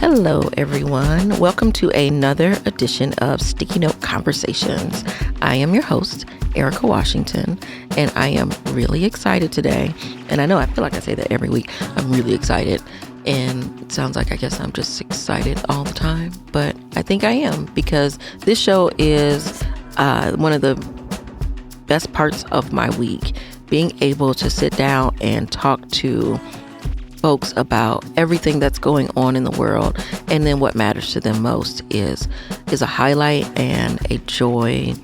Hello, everyone. Welcome to another edition of Sticky Note Conversations. I am your host, Erika Washington, and I am really excited today. And I feel like I say that every week. I'm really excited. And it sounds like I guess I'm just excited all the time. But I think I am, because this show is one of the best parts of my week. Being able to sit down and talk to folks about everything that's going on in the world, and then what matters to them most is a highlight and a joy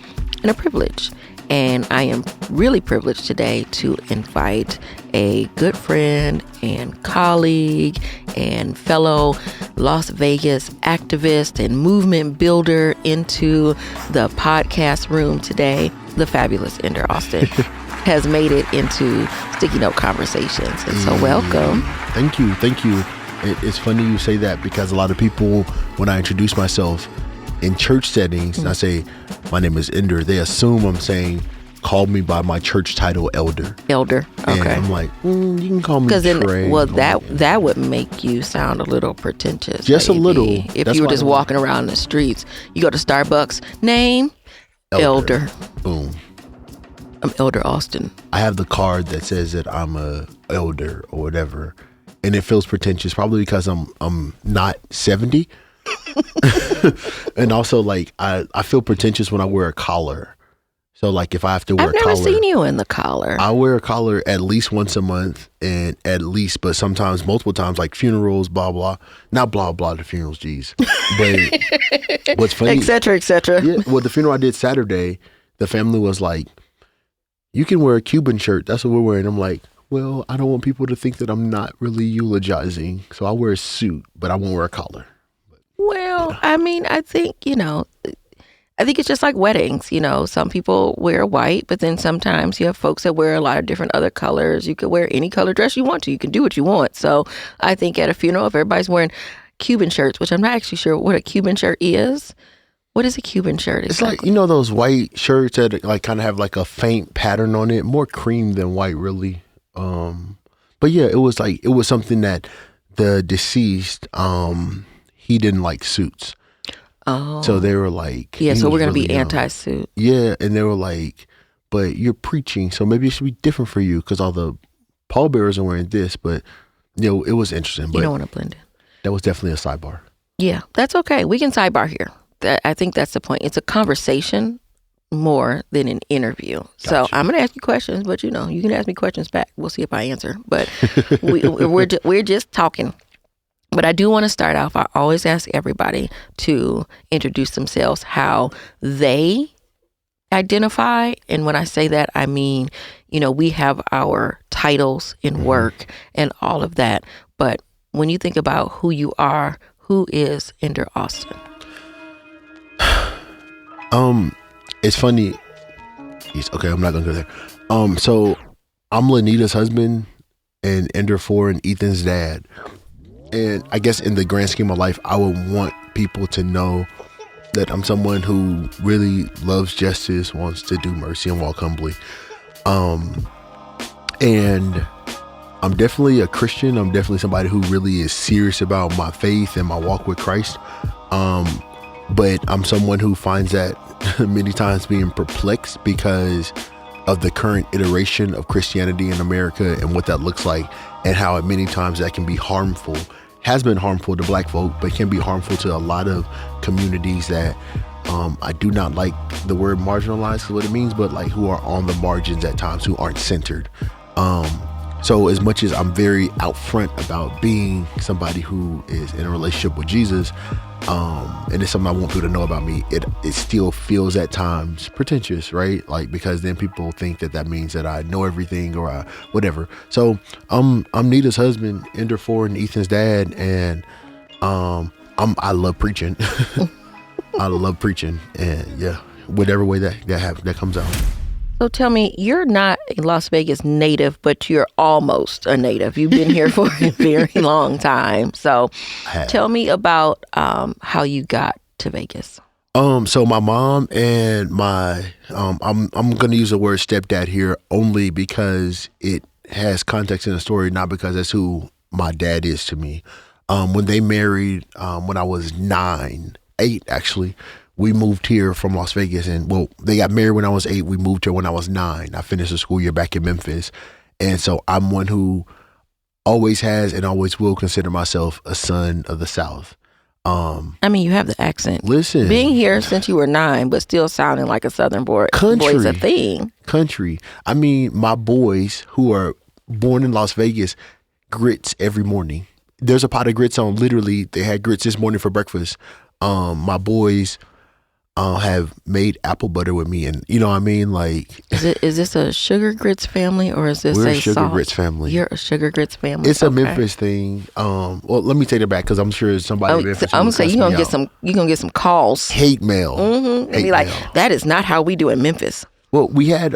and a privilege. And I am really privileged today to invite a good friend and colleague and fellow Las Vegas activist and movement builder into the podcast room today. The fabulous Ender Austin has made it into Sticky Note Conversations. And so welcome. Thank you. It's funny you say that, because a lot of people, when I introduce myself in church settings, and I say, my name is Ender, they assume I'm saying, call me by my church title, Elder. Elder, okay. And I'm like, you can call me Trey. Well, that would make you sound a little pretentious. Just maybe. A little. If you were just walking around the streets, you go to Starbucks, name, Elder. Boom. I'm Elder Austin. I have the card that says that I'm a elder or whatever, and it feels pretentious, probably because I'm not 70. And also, like, I feel pretentious when I wear a collar. So, like, if I have to wear a collar, I've never seen you in the collar. I wear a collar at least once a month, and but sometimes multiple times, like funerals, blah blah. Not blah blah the funerals, geez. But what's funny, etc. Yeah, well, the funeral I did Saturday, the family was like, you can wear a Cuban shirt. That's what we're wearing. I'm like, well, I don't want people to think that I'm not really eulogizing. So I'll wear a suit, but I won't wear a collar. Well, yeah. I think, it's just like weddings. Some people wear white, but then sometimes you have folks that wear a lot of different other colors. You could wear any color dress you want to. You can do what you want. So I think at a funeral, if everybody's wearing Cuban shirts, which I'm not actually sure what a Cuban shirt is. What is a Cuban shirt exactly? It's like, those white shirts that like kind of have like a faint pattern on it, more cream than white, really. But yeah, it was something that the deceased, he didn't like suits. Oh. So they were like, yeah, so we're going to be anti-suit. Yeah. And they were like, but you're preaching, so maybe it should be different for you, because all the pallbearers are wearing this. But, it was interesting. But you don't want to blend in. That was definitely a sidebar. Yeah, that's okay. We can sidebar here. I think that's the point. It's a conversation more than an interview. Gotcha. So I'm going to ask you questions, but you can ask me questions back. We'll see if I answer. But we're just talking. But I do want to start off. I always ask everybody to introduce themselves, how they identify. And when I say that, I mean, we have our titles in work and all of that. But when you think about who you are, who is Ender Austin? It's funny. Okay, I'm not gonna go there. So I'm Lanita's husband and Ender 4 and Ethan's dad. And I guess in the grand scheme of life, I would want people to know that I'm someone who really loves justice, wants to do mercy, and walk humbly. And I'm definitely a Christian. I'm definitely somebody who really is serious about my faith and my walk with Christ. But I'm someone who finds that many times being perplexed because of the current iteration of Christianity in America and what that looks like, and how at many times that can be harmful, has been harmful to Black folk, but can be harmful to a lot of communities that I do not like the word marginalized, is what it means, but like who are on the margins at times, who aren't centered. So as much as I'm very out front about being somebody who is in a relationship with Jesus, and it's something I want people to know about me, it still feels at times pretentious, right? Like, because then people think that means that I know everything or whatever. So I'm Nita's husband, Ender 4 and Ethan's dad, and I love preaching. I love preaching, and yeah, whatever way that comes out. So tell me, you're not a Las Vegas native, but you're almost a native. You've been here for a very long time. So tell me about how you got to Vegas. So my mom and my I'm going to use the word stepdad here only because it has context in the story, not because that's who my dad is to me. When they married, when I was 8 actually, we moved here from Las Vegas, and well, they got married when I was 8. We moved here when I was 9. I finished the school year back in Memphis, and so I'm one who always has and always will consider myself a son of the South. I mean, you have the accent. Listen, being here since you were 9, but still sounding like a Southern boy is a thing. Country. I mean, my boys who are born in Las Vegas, grits every morning. There's a pot of grits on. Literally, they had grits this morning for breakfast. My boys have made apple butter with me, and you know what I mean. Like, is this a sugar grits family, or is this we're a sugar salt? grits family? You're a sugar grits family. It's a Memphis thing. Well, let me take it back because I'm sure somebody in Memphis. I'm gonna say you're gonna get some calls. Hate mail. Mm-hmm. And be like, that is not how we do in Memphis. Well, we had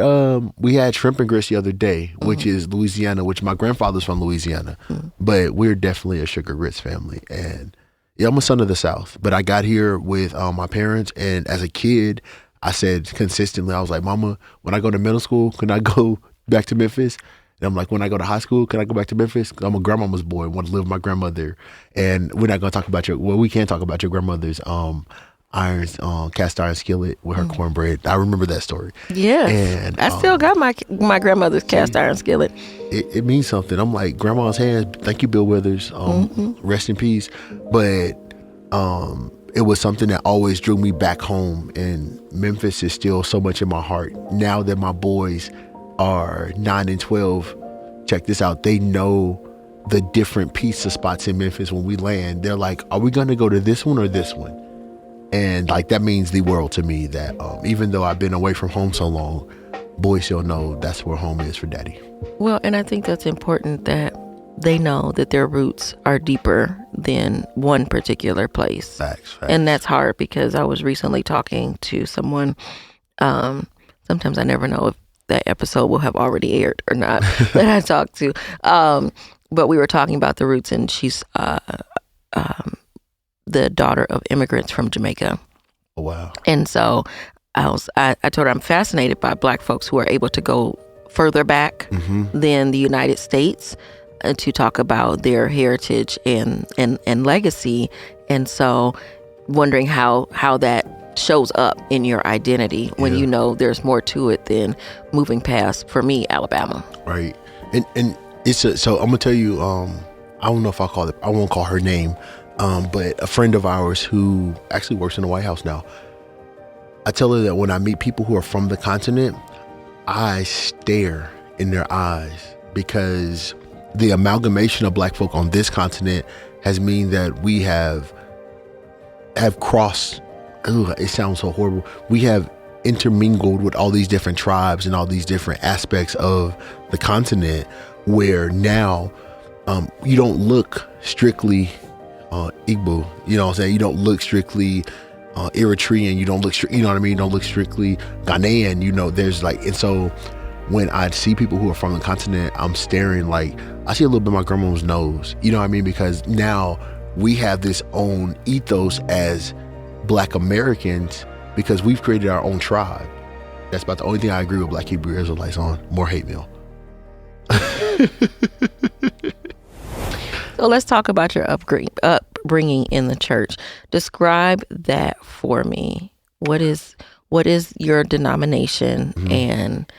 shrimp and grits the other day, which is Louisiana, which my grandfather's from Louisiana, but we're definitely a sugar grits family. And yeah, I'm a son of the South, but I got here with my parents, and as a kid, I said consistently, I was like, Mama, when I go to middle school, can I go back to Memphis? And I'm like, when I go to high school, can I go back to Memphis? I'm a grandmama's boy, I want to live with my grandmother. And we're not going to talk about we can talk about your grandmother's cast iron skillet with her cornbread. I remember that story. Yeah, and I still got my grandmother's cast iron skillet. It means something. I'm like, grandma's hands. Thank you, Bill Withers. Rest in peace. But it was something that always drew me back home, and Memphis is still so much in my heart. Now that my boys are 9 and 12, check this out. They know the different pizza spots in Memphis when we land. They're like, are we going to go to this one or this one? And like, that means the world to me, that even though I've been away from home so long, boys still know that's where home is for daddy. Well, and I think that's important that they know that their roots are deeper than one particular place. Facts. And that's hard, because I was recently talking to someone. Sometimes I never know if that episode will have already aired or not that I talked to. But we were talking about the roots, and she's the daughter of immigrants from Jamaica. Oh, wow. And so I told her I'm fascinated by Black folks who are able to go further back than the United States to talk about their heritage and legacy. And so wondering how that shows up in your identity when you know there's more to it than moving past, for me, Alabama. Right. And it's so I'm gonna tell you, I don't know if I won't call her name, but a friend of ours who actually works in the White House now, I tell her that when I meet people who are from the continent, I stare in their eyes, because the amalgamation of Black folk on this continent has mean that we have crossed, it sounds so horrible, we have intermingled with all these different tribes and all these different aspects of the continent, where now you don't look strictly Igbo, you know what I'm saying? You don't look strictly Eritrean, you don't look, you know what I mean? You don't look strictly Ghanaian, you know, there's like, and so when I see people who are from the continent, I'm staring like, I see a little bit of my grandma's nose, you know what I mean? Because now we have this own ethos as Black Americans, because we've created our own tribe. That's about the only thing I agree with Black Hebrew Israelites on. More hate mail. So let's talk about your upbringing in the church. Describe that for me. What is your denomination, and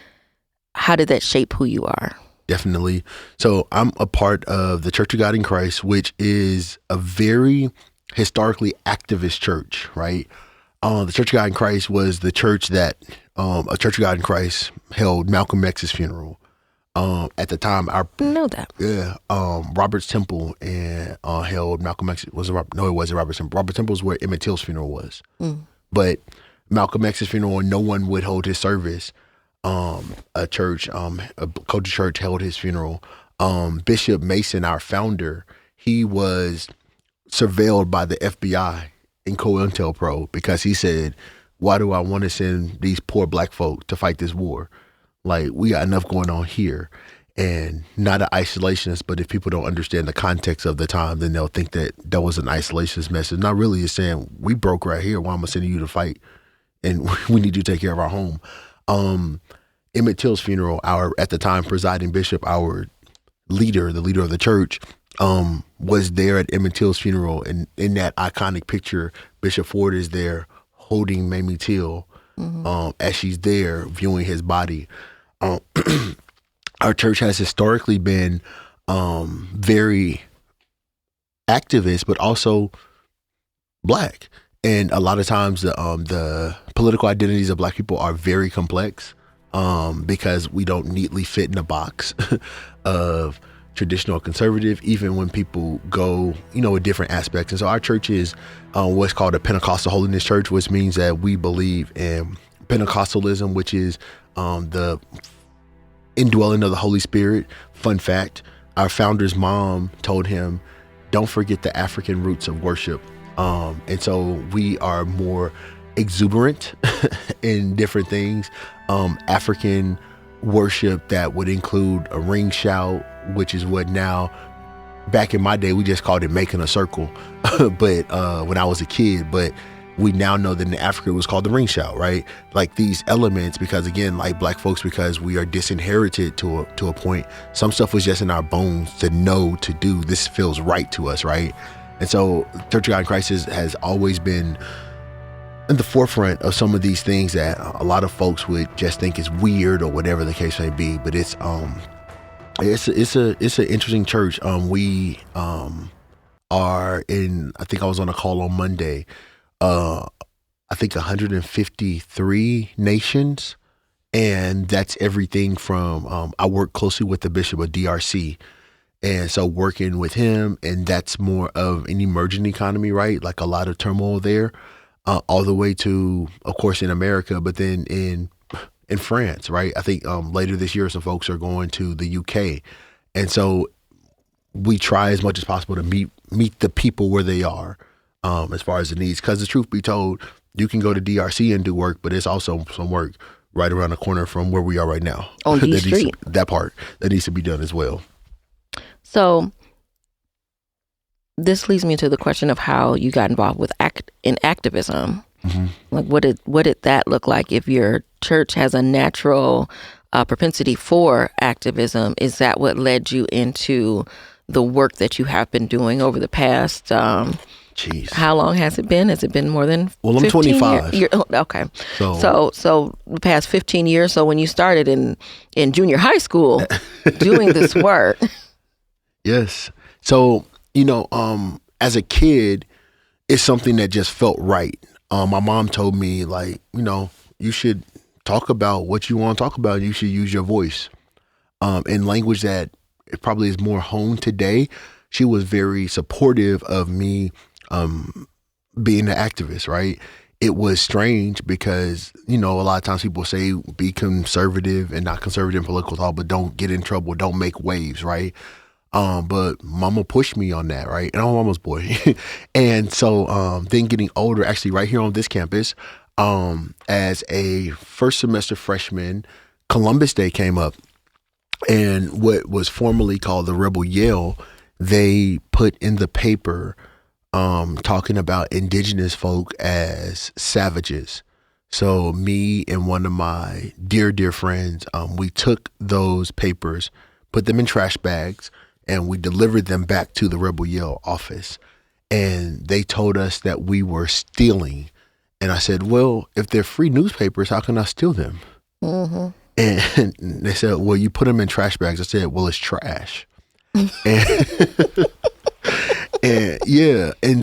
how did that shape who you are? Definitely. So I'm a part of the Church of God in Christ, which is a very historically activist church, right? The Church of God in Christ was the church that a Church of God in Christ held Malcolm X's funeral. At the time, I know that. Yeah. Robert's Temple and held Malcolm X. It wasn't Robert's Temple. Robert Temple was where Emmett Till's funeral was. But Malcolm X's funeral, no one would hold his service. A church, a Kojic church held his funeral. Bishop Mason, our founder, he was surveilled by the FBI in COINTELPRO because he said, why do I want to send these poor Black folk to fight this war? Like, we got enough going on here. And not an isolationist, but if people don't understand the context of the time, then they'll think that that was an isolationist message. Not really. It's saying, we broke right here. Why am I sending you to fight? And we need to take care of our home. Emmett Till's funeral, our, at the time, presiding bishop, our leader, the leader of the church, was there at Emmett Till's funeral, and in that iconic picture, Bishop Ford is there holding Mamie Till as she's there viewing his body. Our church has historically been very activist, but also Black. And a lot of times the political identities of Black people are very complex because we don't neatly fit in a box of traditional or conservative, even when people go, with different aspects. And so our church is what's called a Pentecostal Holiness Church, which means that we believe in Pentecostalism, which is the indwelling of the Holy Spirit. Fun fact, our founder's mom told him, don't forget the African roots of worship. And so we are more exuberant in different things. African worship that would include a ring shout, which is what now, back in my day, we just called it making a circle. But when I was a kid, but we now know that in Africa it was called the ring shout, right? Like these elements, because again, like Black folks, because we are disinherited to a point, some stuff was just in our bones to know to do. This feels right to us, right? And so Church of God in Christ has always been in the forefront of some of these things that a lot of folks would just think is weird or whatever the case may be. But it's an interesting church. We are in, I think I was on a call on Monday, I think 153 nations. And that's everything from, I work closely with the Bishop of DRC. And so working with him, and that's more of an emerging economy, right? Like a lot of turmoil there, all the way to, of course, in America, but then in France, right? I think later this year, some folks are going to the UK. And so we try as much as possible to meet the people where they are as far as the needs. Because the truth be told, you can go to DRC and do work, but it's also some work right around the corner from where we are right now. On D Street. That part that needs to be done as well. So this leads me to the question of how you got involved with in activism. Mm-hmm. Like, what did that look like? If your church has a natural propensity for activism, is that what led you into the work that you have been doing over the past? Jeez. How long has it been? Has it been more than? Well, I'm 25. Okay. So the past 15 years. So when you started in junior high school doing this work. Yes. So, as a kid, it's something that just felt right. My mom told me, like, you should talk about what you want to talk about. You should use your voice in language that it probably is more honed today. She was very supportive of me being an activist, right? It was strange because, a lot of times people say be conservative and not conservative in political thought, but don't get in trouble, don't make waves, right? But mama pushed me on that, right? And I'm a mama's boy. And so then getting older, actually right here on this campus, as a first semester freshman, Columbus Day came up. And what was formerly called the Rebel Yell, they put in the paper talking about indigenous folk as savages. So me and one of my dear, dear friends, we took those papers, put them in trash bags, and we delivered them back to the Rebel Yell office. And they told us that we were stealing. And I said, well, if they're free newspapers, how can I steal them? Mm-hmm. And they said, well, you put them in trash bags. I said, well, it's trash. And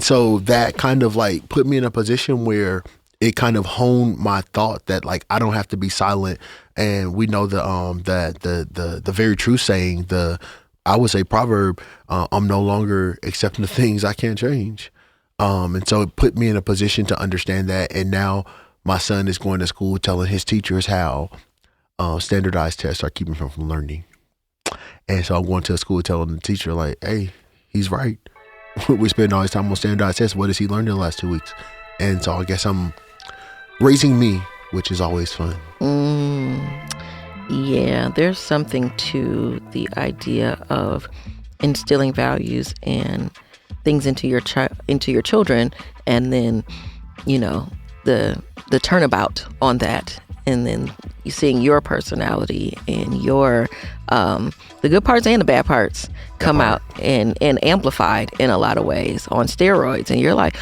so that kind of like put me in a position where it kind of honed my thought that like I don't have to be silent. And we know the very true saying, I would say proverb, I'm no longer accepting the things I can't change. And so it put me in a position to understand that. And now my son is going to school telling his teachers how standardized tests are keeping him from learning. And so I'm going to school telling the teacher like, hey, he's right. We spend all this time on standardized tests. What has he learned in the last 2 weeks? And so I guess I'm raising me, which is always fun. Yeah, there's something to the idea of instilling values and things into your children, and then the turnabout on that and then you seeing your personality and your the good parts and the bad parts come out and amplified in a lot of ways on steroids, and you're like,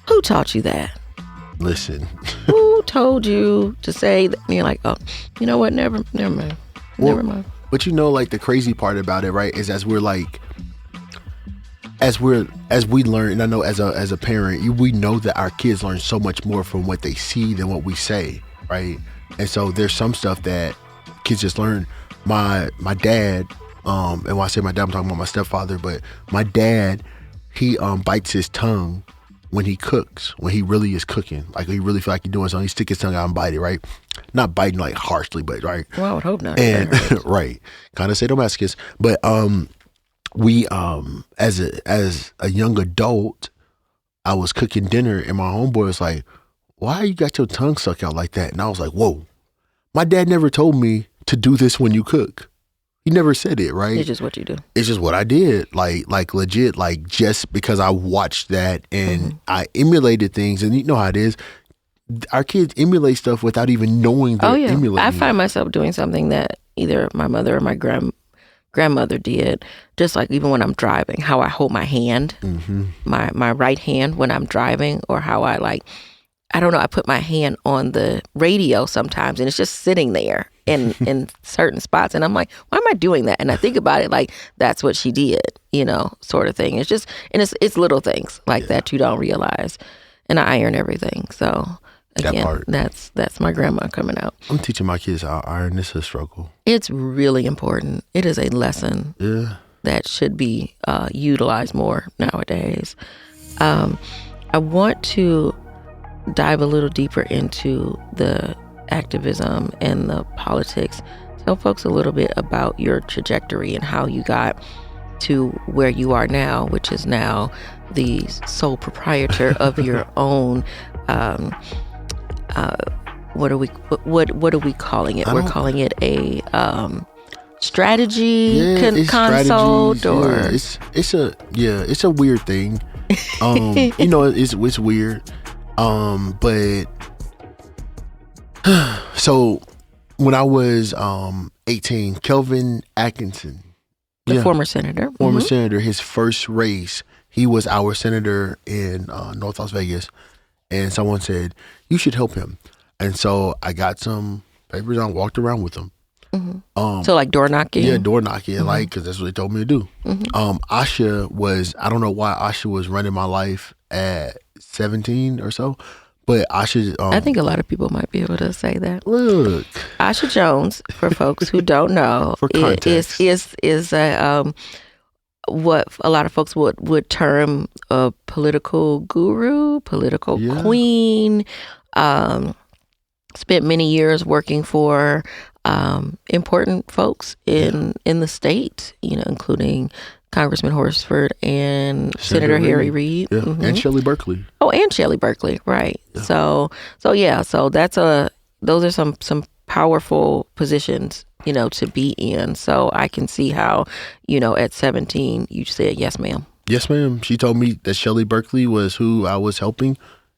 who taught you that? Listen. Who told you to say that? And you're like, oh, you know what? Never mind. Never mind. But like the crazy part about it, right, is as we learn, and I know as a parent, we know that our kids learn so much more from what they see than what we say, right? And so there's some stuff that kids just learn. My dad, and when I say my dad, I'm talking about my stepfather, but my dad, he bites his tongue when he cooks, when he really is cooking. Like, he really feel like he's doing something, he stick his tongue out and bite it, right? Not biting like harshly, but right. Well, I would hope not. And right, kind of sadomasochist. But we as a young adult, I was cooking dinner, and my homeboy was like, "Why you got your tongue stuck out like that?" And I was like, "Whoa, my dad never told me to do this when you cook. He never said it, right? It's just what you do. It's just what I did, like legit, like just because I watched that and I emulated things, and you know how it is. Our kids emulate stuff without even knowing they're emulating. I find myself doing something that either my mother or my grandmother did, just like even when I'm driving, how I hold my hand, my right hand when I'm driving, or how I don't know, I put my hand on the radio sometimes and it's just sitting there in certain spots, and I'm like, why am I doing that? And I think about it like that's what she did, sort of thing. It's just, and it's little things like that you don't realize. And I iron everything, so again, that's my grandma coming out. I'm teaching my kids how iron. This is a struggle. It's really important. It is a lesson that should be utilized more nowadays. I want to dive a little deeper into the activism and the politics. Tell folks a little bit about your trajectory and how you got to where you are now, which is now the sole proprietor of your own what are we calling it? We're calling it a strategy consult, or it's a weird thing. It's weird. But so when I was 18, Kelvin Atkinson, the former senator, his first race, he was our senator in North Las Vegas, and someone said, you should help him. And so I got some papers and I walked around with him. So like door knocking? Yeah, door knocking, because that's what they told me to do. Asha was, I don't know why Asha was running my life at 17 or so, but Asha... I think a lot of people might be able to say that. Look. Asha Jones, for folks who don't know, for context, is a... what a lot of folks would term a political guru, political queen. Spent many years working for important folks in the state, including Congressman Horsford and Senator Harry Reid, and Shelley Berkeley. Oh, and Shelley Berkeley, right? Yeah. So that's those are some powerful positions, to be in. So I can see how, at 17, you said, yes, ma'am. Yes, ma'am. She told me that Shelley Berkeley was who I was helping,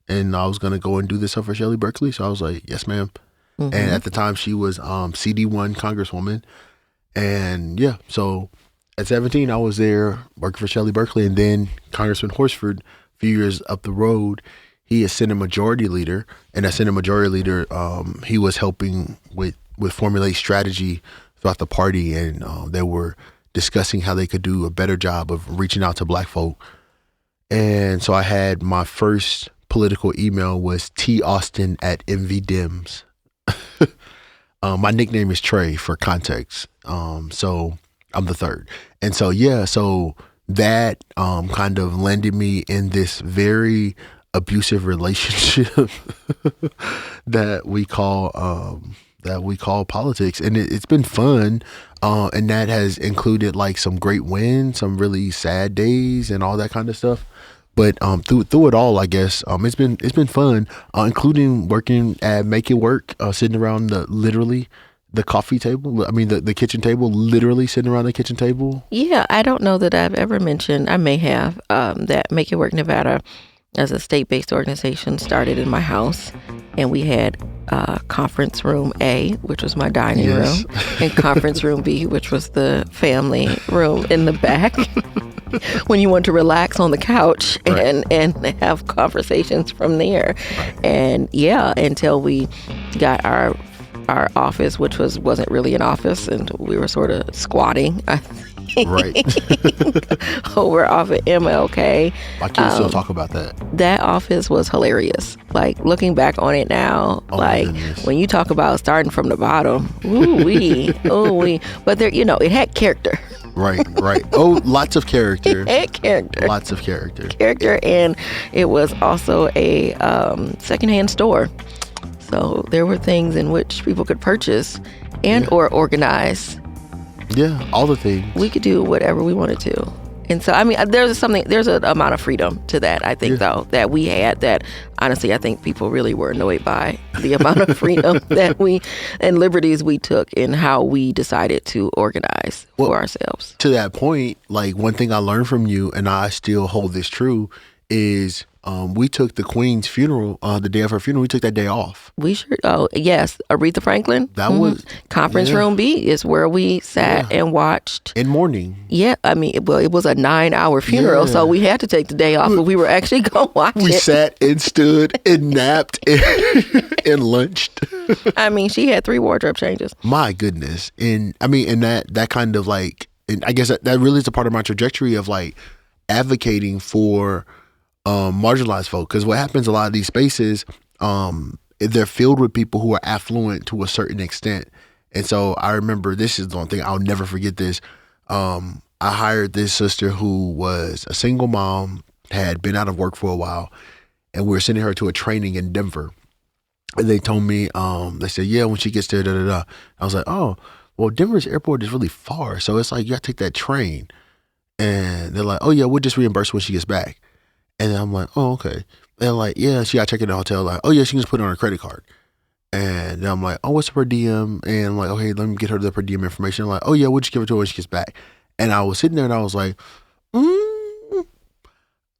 and I was going to go and do this stuff for Shelley Berkeley. So I was like, yes, ma'am. And at the time, she was CD1 Congresswoman. And so at 17, I was there working for Shelley Berkeley. And then Congressman Horsford, a few years up the road, he is Senate Majority Leader. And as Senate Majority Leader, he was helping with formulate strategy throughout the party. And they were discussing how they could do a better job of reaching out to Black folk. And so I had my first political email was taustin@mvdems. My nickname is Trey for context. So I'm the third. And so, so that kind of landed me in this very abusive relationship that we call politics. And it's been fun. And that has included like some great wins, some really sad days and all that kind of stuff. But through it all, I guess it's been fun, including working at Make It Work, sitting around the coffee table. I mean the kitchen table, literally sitting around the kitchen table. Yeah, I don't know that I've ever mentioned. I may have that Make It Work Nevada as a state-based organization started in my house, and we had conference room A, which was my dining room, and conference room B, which was the family room in the back. When you want to relax on the couch and have conversations from there. And until we got our office, which wasn't really an office, and we were sort of squatting, I think. Over off at MLK. My kids still talk about that. That office was hilarious. Like, looking back on it now, when you talk about starting from the bottom, ooh-wee. But there, it had character. Right. Oh, lots of character. It had character. Lots of character. And it was also a secondhand store. So there were things in which people could purchase or organize. Yeah, all the things. We could do whatever we wanted to. And so, I mean, there's an amount of freedom to that, I think, though, that we had that, honestly, I think people really were annoyed by the amount of freedom and liberties we took in how we decided to organize for ourselves. To that point, like, one thing I learned from you, and I still hold this true, is we took the Queen's funeral, the day of her funeral, we took that day off. We sure, yes, Aretha Franklin. That was... Conference room B is where we sat and watched. In mourning. Yeah, I mean, it was a 9-hour funeral, so we had to take the day off, but we were actually going to watch it. We sat and stood and napped and lunched. I mean, she had 3 wardrobe changes. My goodness. And I mean, and that kind of like, and I guess that really is a part of my trajectory of like advocating for marginalized folk, because what happens a lot of these spaces, they're filled with people who are affluent to a certain extent. And so I remember, this is the one thing I'll never forget this. I hired this sister who was a single mom, had been out of work for a while, and we were sending her to a training in Denver. And they told me, they said, yeah, when she gets there, da-da-da. I was like, oh, well, Denver's airport is really far, so it's like, you got to take that train. And they're like, oh, yeah, we'll just reimburse when she gets back. And then I'm like, oh, okay. And they're like, yeah, she got to check in the hotel. Like, oh, yeah, she can just put it on her credit card. And then I'm like, oh, what's the per diem? And I'm like, okay, let me get her the per diem information. I'm like, oh, yeah, we'll just give it to her when she gets back. And I was sitting there and I was like,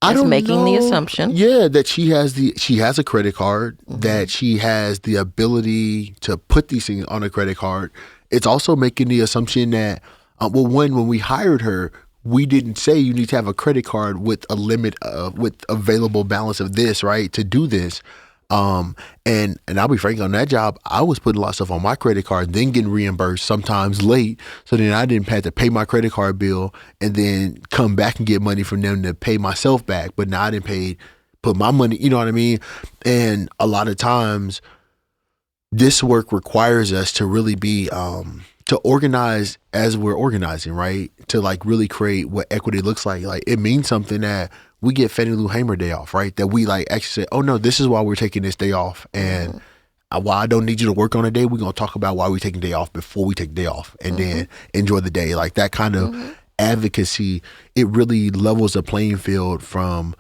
I don't making know. The assumption. Yeah, that she has a credit card, that she has the ability to put these things on a credit card. It's also making the assumption that, when we hired her, we didn't say you need to have a credit card with a limit with available balance of this, right, to do this. And I'll be frank, on that job, I was putting a lot of stuff on my credit card, then getting reimbursed, sometimes late. So then I didn't have to pay my credit card bill and then come back and get money from them to pay myself back. But now I didn't put my money, you know what I mean? And a lot of times this work requires us to really be, to organize as we're organizing, right? To like really create what equity looks like. Like, it means something that we get Fannie Lou Hamer Day off, right? That we like actually say, oh no, this is why we're taking this day off. And while I don't need you to work on a day, we're going to talk about why we're taking day off before we take the day off, and then enjoy the day. Like, that kind of advocacy, it really levels the playing field from,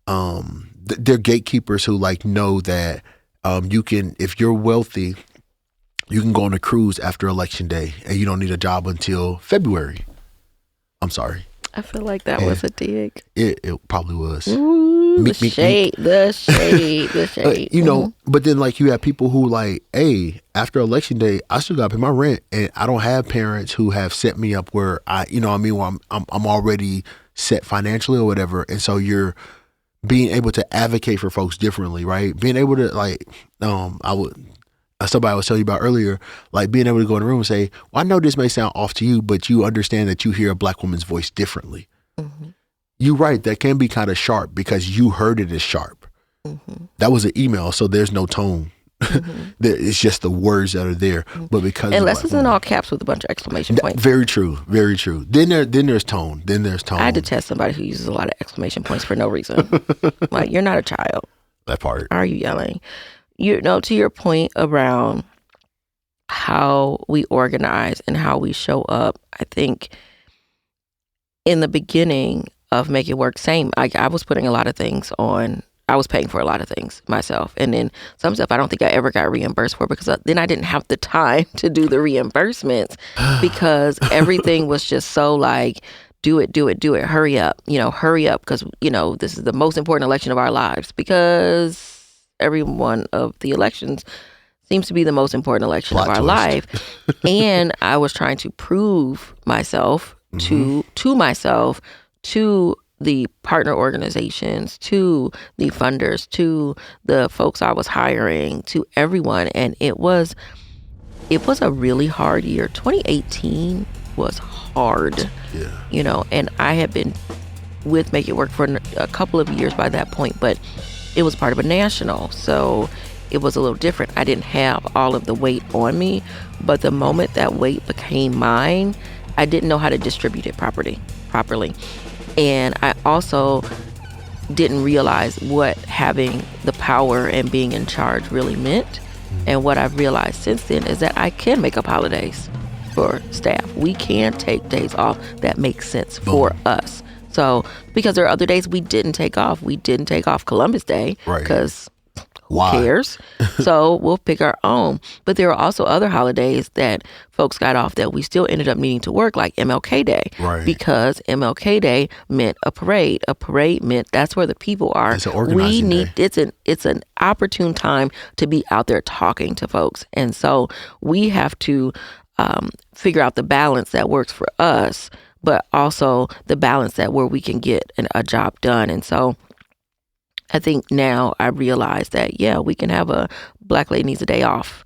they're gatekeepers who like know that you can, if you're wealthy, you can go on a cruise after Election Day and you don't need a job until February. I'm sorry. I feel like that was a dig. It probably was. Ooh, the shade. You know, but then like you have people who like, hey, after Election Day, I still got to pay my rent, and I don't have parents who have set me up where where I'm already set financially or whatever. And so you're being able to advocate for folks differently, right? Being able to like, somebody I was telling you about earlier, like being able to go in the room and say, well, I know this may sound off to you, but you understand that you hear a Black woman's voice differently. You're right. That can be kind of sharp because you heard it as sharp. That was an email, so there's no tone. It's just the words that are there. But because unless it's in all caps with a bunch of exclamation points. Very true. Very true. Then there's tone. I detest somebody who uses a lot of exclamation points for no reason. Like, you're not a child. That part. Why are you yelling? You know, to your point around how we organize and how we show up, I think in the beginning of Make It Work, I was putting a lot of things on. I was paying for a lot of things myself. And then some stuff I don't think I ever got reimbursed for, because then I didn't have the time to do the reimbursements because everything was just so like do it, hurry up, because, this is the most important election of our lives, because every one of the elections seems to be the most important election Plot of our twist. life. And I was trying to prove myself to myself, to the partner organizations, to the funders, to the folks I was hiring, to everyone. And it was a really hard year. 2018 was hard, and I had been with Make It Work for a couple of years by that point, but it was part of a national, so it was a little different. I didn't have all of the weight on me, but the moment that weight became mine, I didn't know how to distribute it properly. And I also didn't realize what having the power and being in charge really meant. And what I've realized since then is that I can make up holidays for staff. We can take days off that make sense for us. So, because there are other days we didn't take off. We didn't take off Columbus Day because who cares? So we'll pick our own. But there are also other holidays that folks got off that we still ended up needing to work, like MLK Day. Right. Because MLK Day meant a parade. A parade meant that's where the people are. It's an organizing day. It's an opportune time to be out there talking to folks. And so we have to figure out the balance that works for us, but also the balance that where we can get a job done. And so I think now I realize that, we can have a Black Lady Needs a Day Off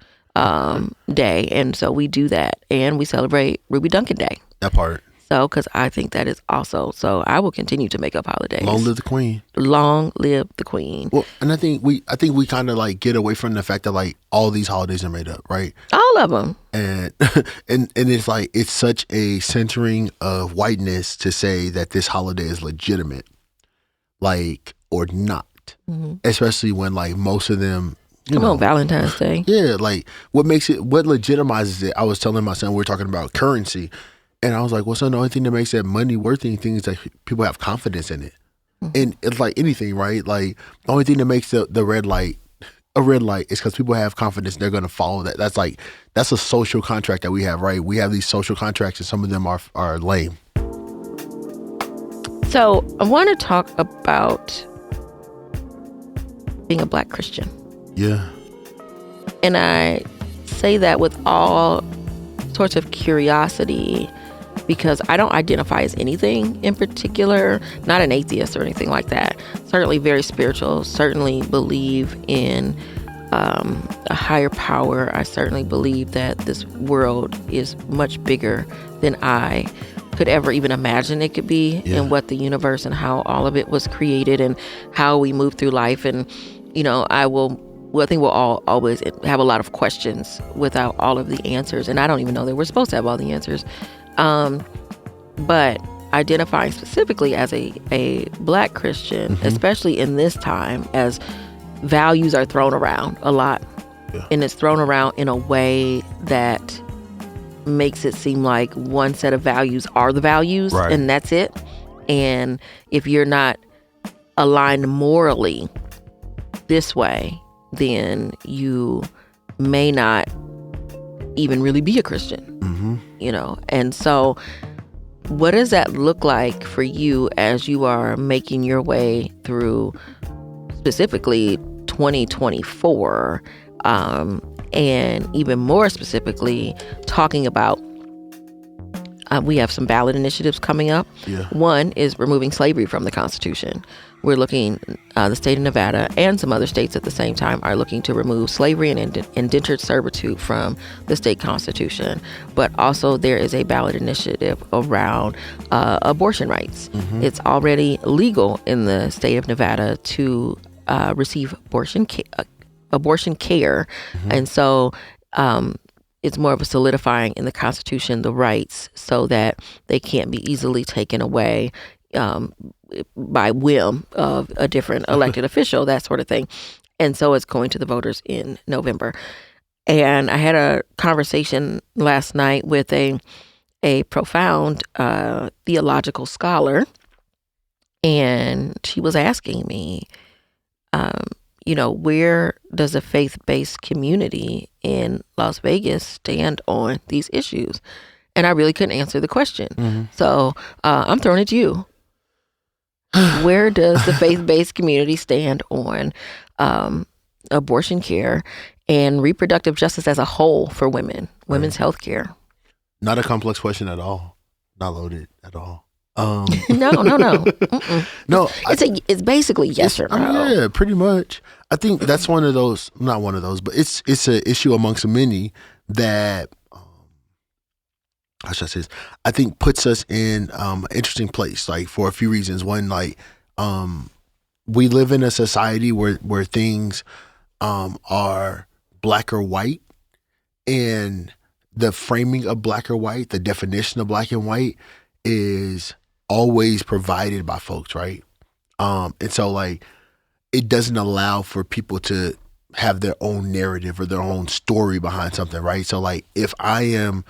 day. And so we do that. And we celebrate Ruby Duncan Day. That part. So, because I think that is also, so I will continue to make up holidays. Long live the Queen. Long live the Queen. Well, and I think we kind of like get away from the fact that like all these holidays are made up, right? All of them. And and it's like, it's such a centering of whiteness to say that this holiday is legitimate, like, or not. Especially when like most of them, Come on, Valentine's Day. Yeah, like what legitimizes it. I was telling my son, we were talking about currency, and I was like, well, son, the only thing that makes that money worth anything is that people have confidence in it. And it's like anything, right? Like the only thing that makes the red light a red light is because people have confidence they're going to follow that. That's a social contract that we have, right? We have these social contracts, and some of them are lame. So I want to talk about being a Black Christian. Yeah. And I say that with all sorts of curiosity because I don't identify as anything in particular, not an atheist or anything like that. Certainly very spiritual, certainly believe in a higher power. I certainly believe that this world is much bigger than I could ever even imagine it could be, and what the universe and how all of it was created and how we move through life. And, I think we'll all always have a lot of questions without all of the answers. And I don't even know that we're supposed to have all the answers. But identifying specifically as a Black Christian, especially in this time, as values are thrown around a lot. And it's thrown around in a way that makes it seem like one set of values are the values, and that's it. And if you're not aligned morally this way, then you may not even really be a Christian, And so what does that look like for you as you are making your way through specifically 2024, and even more specifically talking about we have some ballot initiatives coming up. One is removing slavery from the Constitution. We're looking, the state of Nevada and some other states at the same time are looking to remove slavery and indentured servitude from the state constitution. But also there is a ballot initiative around abortion rights. It's already legal in the state of Nevada to receive abortion care. And so it's more of a solidifying in the Constitution the rights so that they can't be easily taken away by whim of a different elected official, that sort of thing. And so it's going to the voters in November. And I had a conversation last night with a profound theological scholar, and she was asking me, where does a faith-based community in Las Vegas stand on these issues? And I really couldn't answer the question. So I'm throwing it to you. Where does the faith-based community stand on abortion care and reproductive justice as a whole for women's health care? Not a complex question at all. Not loaded at all. No. No, it's basically yes or no. Yeah, pretty much. I think that's not one of those, but it's an issue amongst many that, how should I say this? I think puts us in an interesting place, like for a few reasons. One, like we live in a society where things are black or white, and the framing of black or white, the definition of black and white is always provided by folks, right? And so like it doesn't allow for people to have their own narrative or their own story behind something, right? So like if I'm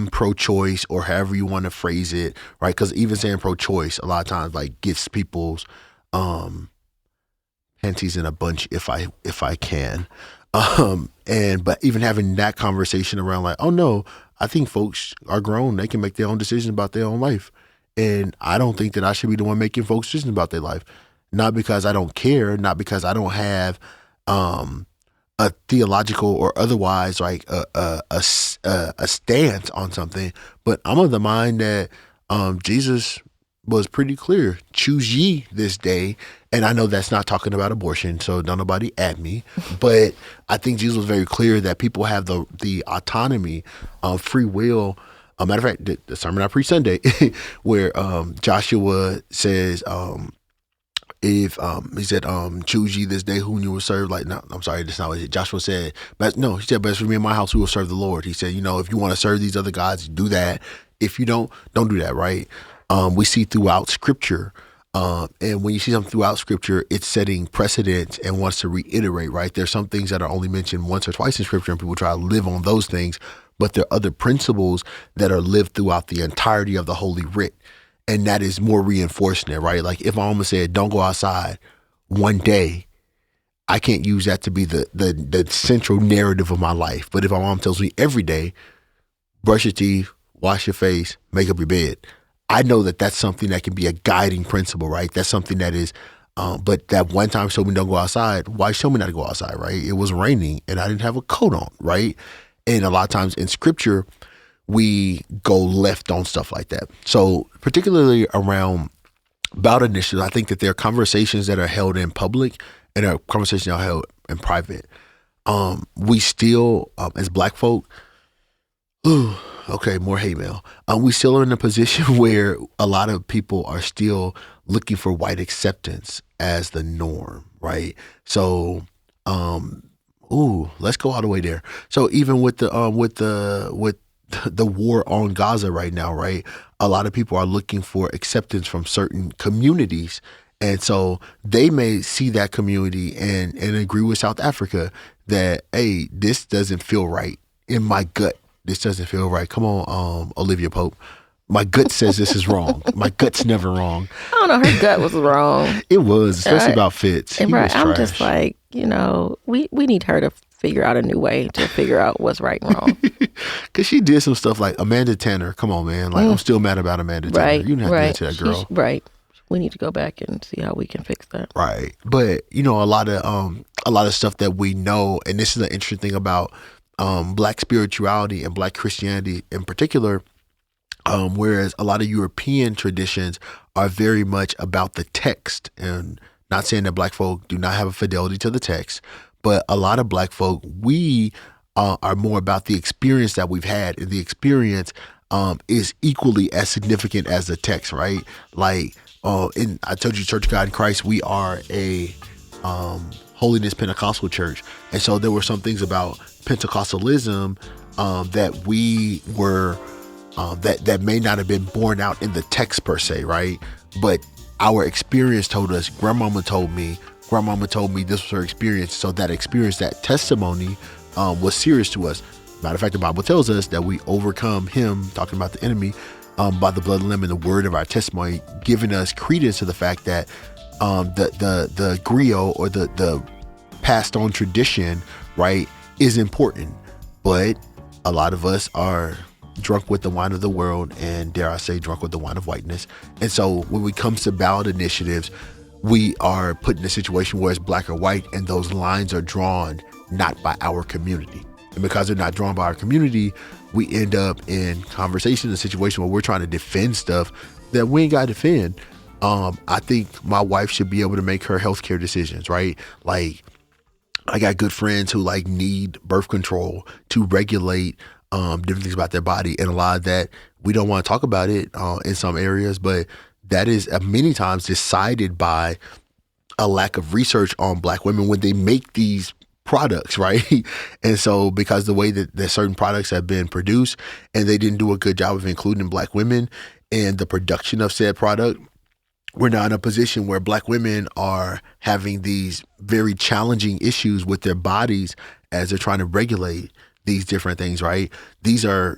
pro-choice, or however you want to phrase it, right? Because even saying pro-choice a lot of times like gets people's panties in a bunch, if I can. But even having that conversation around like, oh no, I think folks are grown. They can make their own decisions about their own life. And I don't think that I should be the one making folks decisions about their life. Not because I don't care, not because I don't have a theological or otherwise like a stance on something, but I'm of the mind that Jesus was pretty clear. Choose ye this day. And I know that's not talking about abortion, so don't nobody at me. But I think Jesus was very clear that people have the autonomy of free will. Matter of fact, the sermon I preached Sunday, where Joshua says, if he said, choose ye this day whom you will serve. Like, no, I'm sorry, that's not what Joshua said. But no, he said, but as for me and my house, we will serve the Lord. He said, if you want to serve these other gods, do that. If you don't do that, right? We see throughout Scripture, and when you see something throughout Scripture, it's setting precedent and wants to reiterate, right? There's some things that are only mentioned once or twice in Scripture, and people try to live on those things. But there are other principles that are lived throughout the entirety of the Holy Writ. And that is more reinforcing it, right? Like if my mama said, don't go outside one day, I can't use that to be the central narrative of my life. But if my mom tells me every day, brush your teeth, wash your face, make up your bed, I know that that's something that can be a guiding principle, right? That's something that is, but that one time she told me don't go outside. Why she told me not to go outside, right? It was raining and I didn't have a coat on, right? And a lot of times in Scripture, we go left on stuff like that. So particularly around ballot initiatives, I think that there are conversations that are held in public and there are conversations that are held in private. We still, as Black folk, more hate mail. We still are in a position where a lot of people are still looking for white acceptance as the norm, right? So, let's go all the way there. So even with the war on Gaza right now, right? A lot of people are looking for acceptance from certain communities. And so they may see that community and agree with South Africa that, hey, this doesn't feel right in my gut. This doesn't feel right. Come on, Olivia Pope. My gut says this is wrong. My gut's never wrong. I don't know. Her gut was wrong. It was, especially about Fitz. And right, I'm just like, we need her to figure out a new way to figure out what's right and wrong. Because she did some stuff like Amanda Tanner. Come on, man. Like, I'm still mad about Amanda Tanner. Right, You didn't have to do that to that girl. Right. We need to go back and see how we can fix that. Right. But, a lot of stuff that we know, and this is an interesting thing about Black spirituality and Black Christianity in particular, whereas a lot of European traditions are very much about the text, and not saying that Black folk do not have a fidelity to the text, but a lot of Black folk, we are more about the experience that we've had, and the experience is equally as significant as the text, right? Like, I told you, Church of God in Christ, we are a holiness Pentecostal church, and so there were some things about Pentecostalism that we were that may not have been borne out in the text per se, right? But our experience told us. Grandmama told me this was her experience. So that experience, that testimony, was serious to us. Matter of fact, the Bible tells us that we overcome him, talking about the enemy, by the blood of the Lamb and the word of our testimony, giving us credence to the fact that the griot, or the passed on tradition, right, is important. But a lot of us are drunk with the wine of the world, and dare I say, drunk with the wine of whiteness. And so when it comes to ballot initiatives, we are put in a situation where it's black or white, and those lines are drawn not by our community. And because they're not drawn by our community, we end up in conversation, a situation where we're trying to defend stuff that we ain't got to defend. I think my wife should be able to make her healthcare decisions, right? Like, I got good friends who like need birth control to regulate different things about their body, and a lot of that we don't want to talk about it in some areas, but that is many times decided by a lack of research on Black women when they make these products, right? And so because the way that certain products have been produced, and they didn't do a good job of including Black women in the production of said product, we're now in a position where Black women are having these very challenging issues with their bodies as they're trying to regulate these different things, right? These are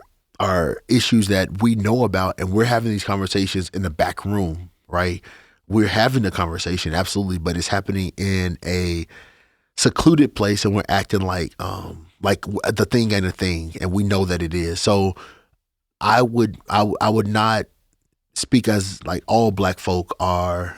issues that we know about, and we're having these conversations in the back room, right? We're having the conversation, absolutely, but it's happening in a secluded place, and we're acting like the thing ain't a thing, and we know that it is. So I would not speak as like all Black folk are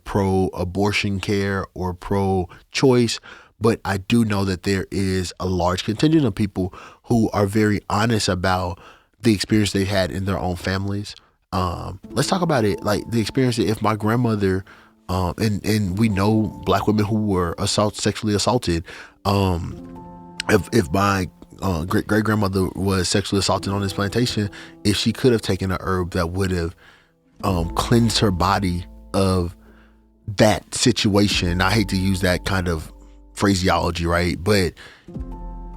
pro-abortion care or pro-choice, but I do know that there is a large contingent of people who are very honest about the experience they had in their own families. Let's talk about it, like the experience that if my grandmother, and we know Black women who were sexually assaulted, if my great grandmother was sexually assaulted on this plantation, if she could have taken an herb that would have cleansed her body of that situation. I hate to use that kind of phraseology, right? But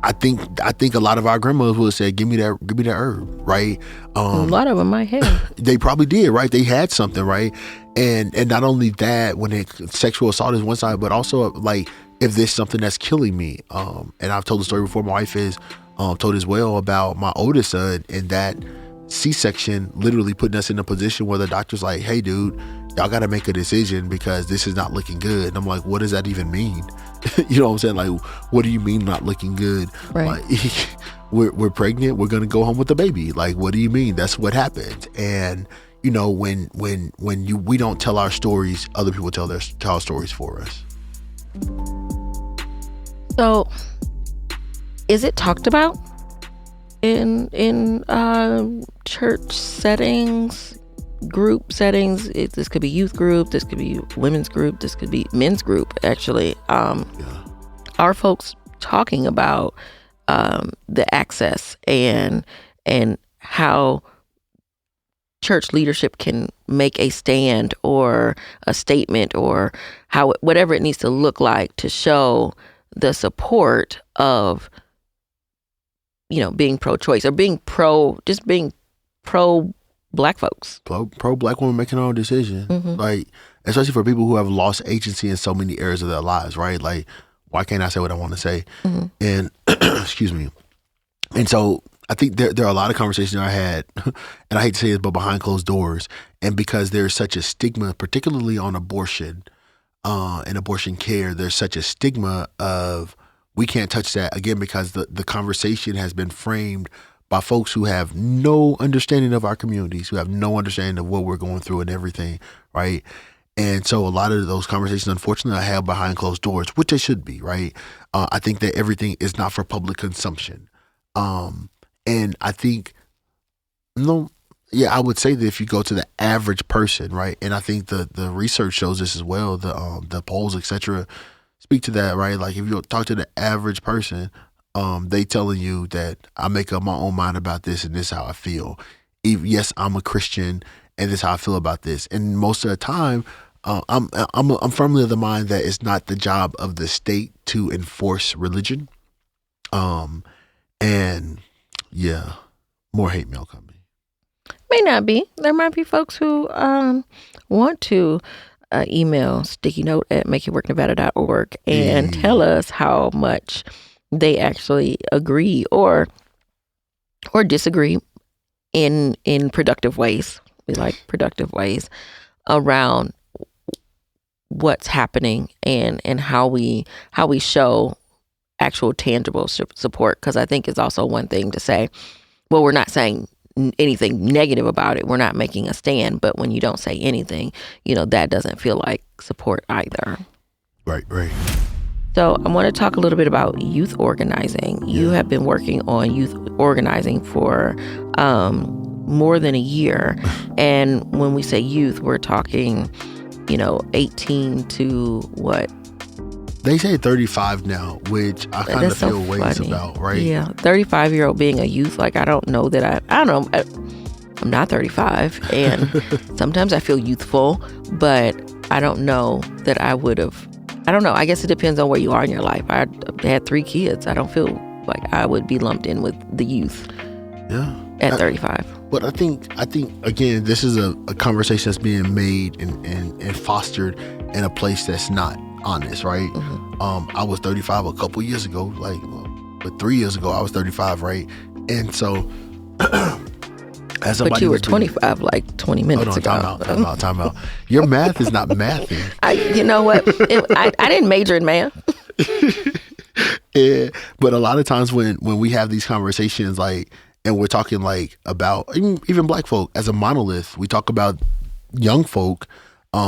I think a lot of our grandmothers would say, "Give me that herb," right? A lot of them might have. They probably did, right? They had something, right? And not only that, when sexual assault is one side, but also like if there's something that's killing me. And I've told the story before. My wife is told as well about my oldest son and that C-section literally putting us in a position where the doctor's like, "Hey, dude, y'all got to make a decision because this is not looking good." And I'm like, what does that even mean? You know what I'm saying? Like, what do you mean not looking good? Right. Like, we're pregnant. We're going to go home with the baby. Like, what do you mean? That's what happened. And, you know, when we don't tell our stories, other people tell our stories for us. So is it talked about in church settings, group settings? This could be youth group, this could be women's group, this could be men's group, actually. Are folks talking about the access and how church leadership can make a stand or a statement or how whatever it needs to look like to show the support of, you know, being pro-choice or being pro Black folks, pro Black women making their own decision, like especially for people who have lost agency in so many areas of their lives, right? Like, why can't I say what I want to say? And excuse me. And so I think there are a lot of conversations I had, and I hate to say this, but behind closed doors, and because there's such a stigma, particularly on abortion and abortion care, there's such a stigma of we can't touch that, again, because the conversation has been framed by folks who have no understanding of our communities, who have no understanding of what we're going through and everything, right? And so a lot of those conversations, unfortunately, are held behind closed doors, which they should be, right? I think that everything is not for public consumption. And I think, I would say that if you go to the average person, right? And I think the research shows this as well, the polls, et cetera, speak to that, right? Like if you talk to the average person, they telling you that I make up my own mind about this and this is how I feel. Yes, I'm a Christian and this is how I feel about this. And most of the time, I'm firmly of the mind that it's not the job of the state to enforce religion. And yeah, more hate mail coming. May not be. There might be folks who want to email stickynote@makeitworknevada.org and tell us how much they actually agree or disagree in productive ways. We like productive ways around what's happening and how we show actual tangible support. Because I think it's also one thing to say, well, we're not saying anything negative about it. We're not making a stand, but when you don't say anything, that doesn't feel like support either. Right. So I want to talk a little bit about youth organizing. You have been working on youth organizing for more than a year. And when we say youth, we're talking, 18 to what? They say 35 now, which I kind of feel ways about, right? Yeah, 35-year-old being a youth, like I don't know that I don't know. I'm not 35, and sometimes I feel youthful, but I don't know that I would have. I don't know. I guess it depends on where you are in your life. I had 3 kids. I don't feel like I would be lumped in with the youth. Yeah. At 35. But I think again, this is a conversation that's being made and fostered in a place that's not honest, right? I was 35 a couple years ago, but 3 years ago I was 35, right? And so as somebody, but you were 25 like 20 minutes ago. Time out. Your math is not mathing. You know what? I didn't major in math. Yeah, but a lot of times when we have these conversations, and we're talking about even Black folk as a monolith, we talk about young folk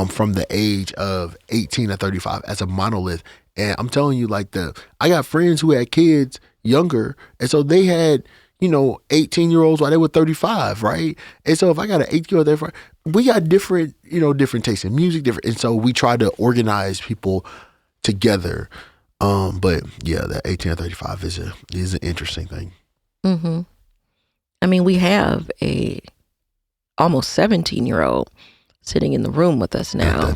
from the age of 18 to 35 as a monolith. And I'm telling you, I got friends who had kids younger, and so they had 18-year-olds while they were 35, right? And so if I got an 8-year-old, we got different tastes in music, different, and so we try to organize people together. But yeah, that 18 to 35 is an interesting thing. Mm-hmm. I mean, we have a almost 17-year-old sitting in the room with us now,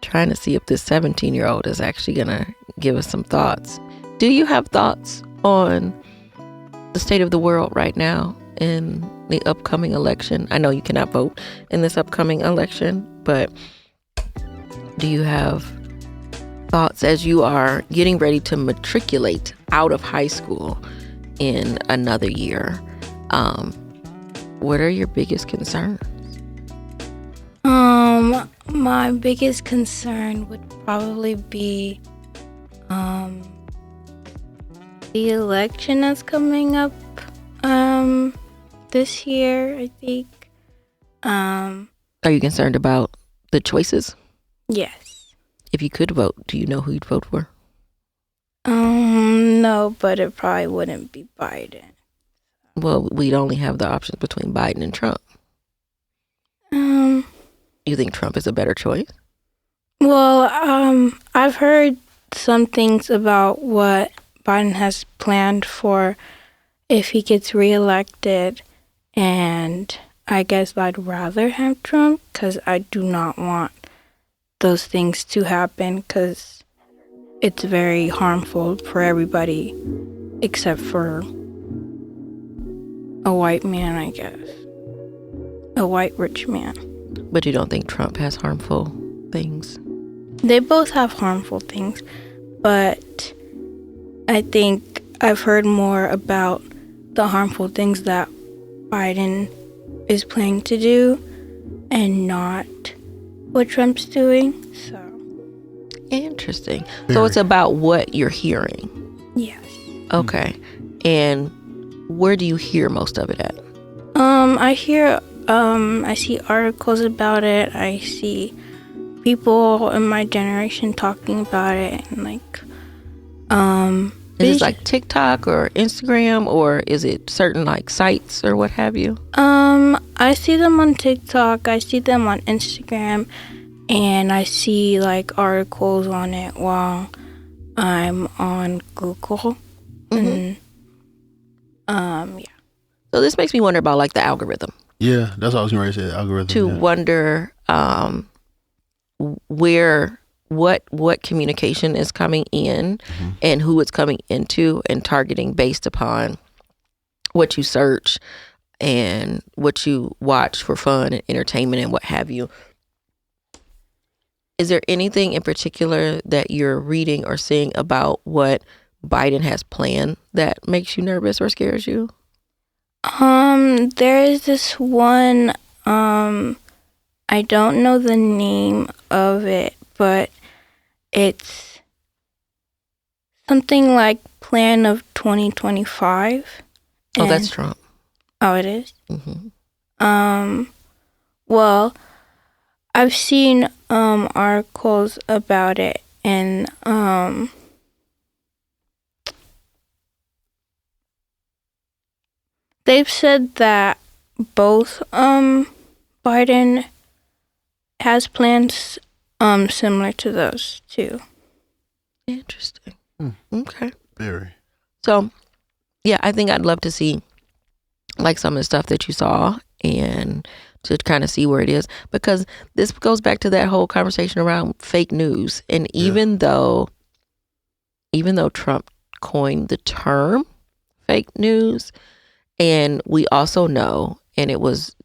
trying to see if this 17-year-old is actually going to give us some thoughts. Do you have thoughts on the state of the world right now in the upcoming election? I know you cannot vote in this upcoming election, but do you have thoughts as you are getting ready to matriculate out of high school in another year? What are your biggest concerns? My biggest concern would probably be the election that's coming up this year, I think. Are you concerned about the choices? Yes. If you could vote, do you know who you'd vote for? No, but it probably wouldn't be Biden. Well, we'd only have the options between Biden and Trump. You think Trump is a better choice? Well, I've heard some things about what Biden has planned for if he gets reelected, and I guess I'd rather have Trump because I do not want those things to happen because it's very harmful for everybody except for a white man, I guess. A white rich man. But you don't think Trump has harmful things? They both have harmful things, but I think I've heard more about the harmful things that Biden is planning to do and not what Trump's doing. So interesting. So it's about what you're hearing. Yes. Okay. And where do you hear most of it at? I see articles about it. I see people in my generation talking about it, and is it like TikTok or Instagram, or is it certain sites or what have you? I see them on TikTok. I see them on Instagram, and I see articles on it while I'm on Google. Mm-hmm. And yeah. So this makes me wonder about the algorithm. Yeah, that's what I was going to say. The algorithm. To wonder what communication is coming in and who it's coming into, and targeting based upon what you search and what you watch for fun and entertainment and what have you. Is there anything in particular that you're reading or seeing about what Biden has planned that makes you nervous or scares you? There is this one, I don't know the name of it, but it's something like Plan of 2025. Oh, that's Trump. Oh, it is? Mm-hmm. Well, I've seen articles about it, and they've said that both Biden has plans similar to those too. Interesting. Okay. Very. So, yeah, I think I'd love to see like some of the stuff that you saw and to kind of see where it is, because this goes back to that whole conversation around fake news. And even though Trump coined the term fake news, and we also know, and it was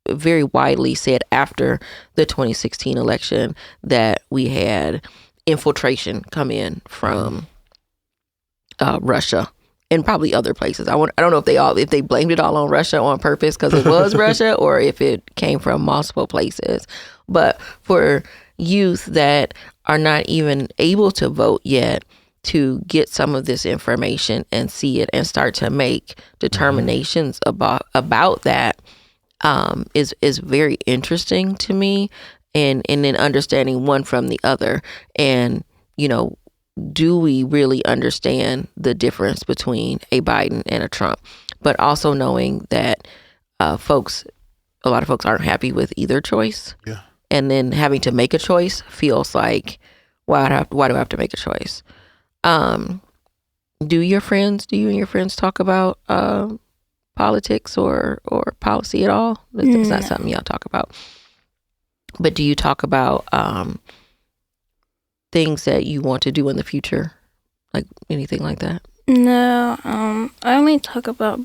very widely said after the 2016 election, that we had infiltration come in from Russia and probably other places. I don't know if they blamed it all on Russia on purpose because it was Russia, or if it came from multiple places. But for youth that are not even able to vote yet, to get some of this information and see it and start to make determinations about that is very interesting to me, and then understanding one from the other. And do we really understand the difference between a Biden and a Trump? But also knowing that a lot of folks aren't happy with either choice. Yeah. And then having to make a choice feels like, why do I have to make a choice? Do you and your friends talk about politics or policy at all? It's not something y'all talk about. But do you talk about things that you want to do in the future, like anything like that? No, I only talk about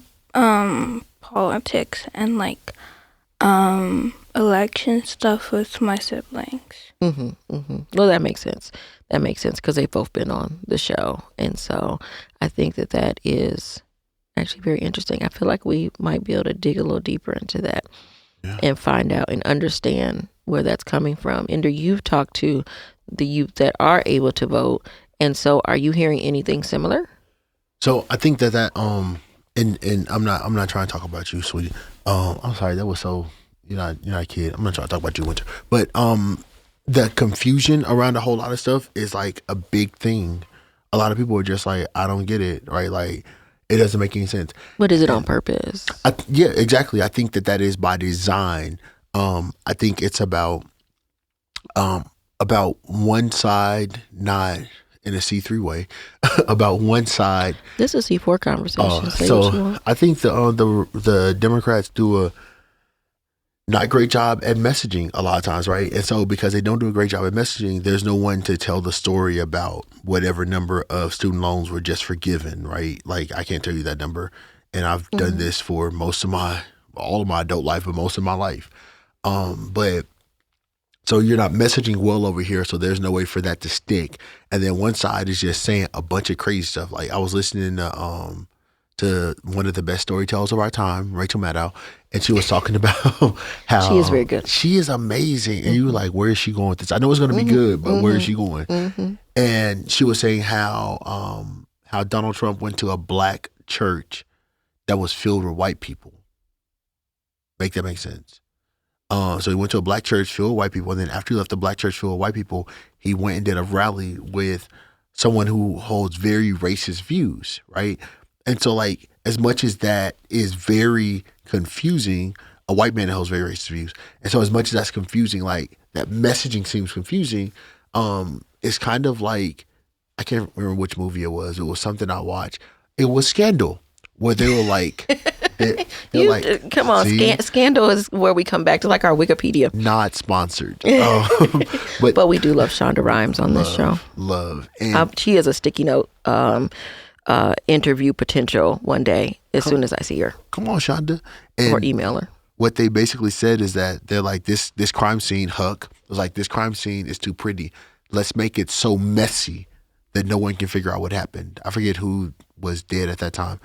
politics and like election stuff with my siblings. Well, that makes sense. Because they've both been on the show, and so I think that is actually very interesting. I feel like we might be able to dig a little deeper into that and find out and understand where that's coming from. Ender, you've talked to the youth that are able to vote, and so are you hearing anything similar? So I think that and I'm not trying to talk about you, sweetie. I'm sorry, that was so you're not a kid. I'm not trying to talk about you, Winter. But the confusion around a whole lot of stuff is like a big thing. A lot of people are just like, I don't get it, right? Like, it doesn't make any sense. But is it on purpose? Yeah, exactly. I think that is by design. I think it's about one side, not in a C3 way, about one side. This is C4 conversation. So I think the Democrats do a not great job at messaging a lot of times, right? And so because they don't do a great job at messaging, there's no one to tell the story about whatever number of student loans were just forgiven, right? Like, I can't tell you that number. And I've done this for all of my adult life, but most of my life. But so you're not messaging well over here, so there's no way for that to stick. And then one side is just saying a bunch of crazy stuff. Like, I was listening to one of the best storytellers of our time, Rachel Maddow, and she was talking about how she is very good. She is amazing. And you were like, where is she going with this? I know it's going to be good, but where is she going? And she was saying how Donald Trump went to a black church that was filled with white people. Make that make sense? So he went to a black church filled with white people, and then after he left the black church filled with white people, he went and did a rally with someone who holds very racist views, right? And so, like, as much as that is very confusing, a white man that holds very racist views, and so as much as that's confusing, like, that messaging seems confusing, it's kind of like, I can't remember which movie it was. It was something I watched. It was Scandal, where they were like, come on, Scandal is where we come back to, like, our Wikipedia. Not sponsored. But we do love Shonda Rhimes on this show. Love. And she is a sticky note interview potential one day as soon as I see her. Come on, Shonda. Or email her. What they basically said is that they're like, this crime scene, Huck, was like, this crime scene is too pretty. Let's make it so messy that no one can figure out what happened. I forget who was dead at that time.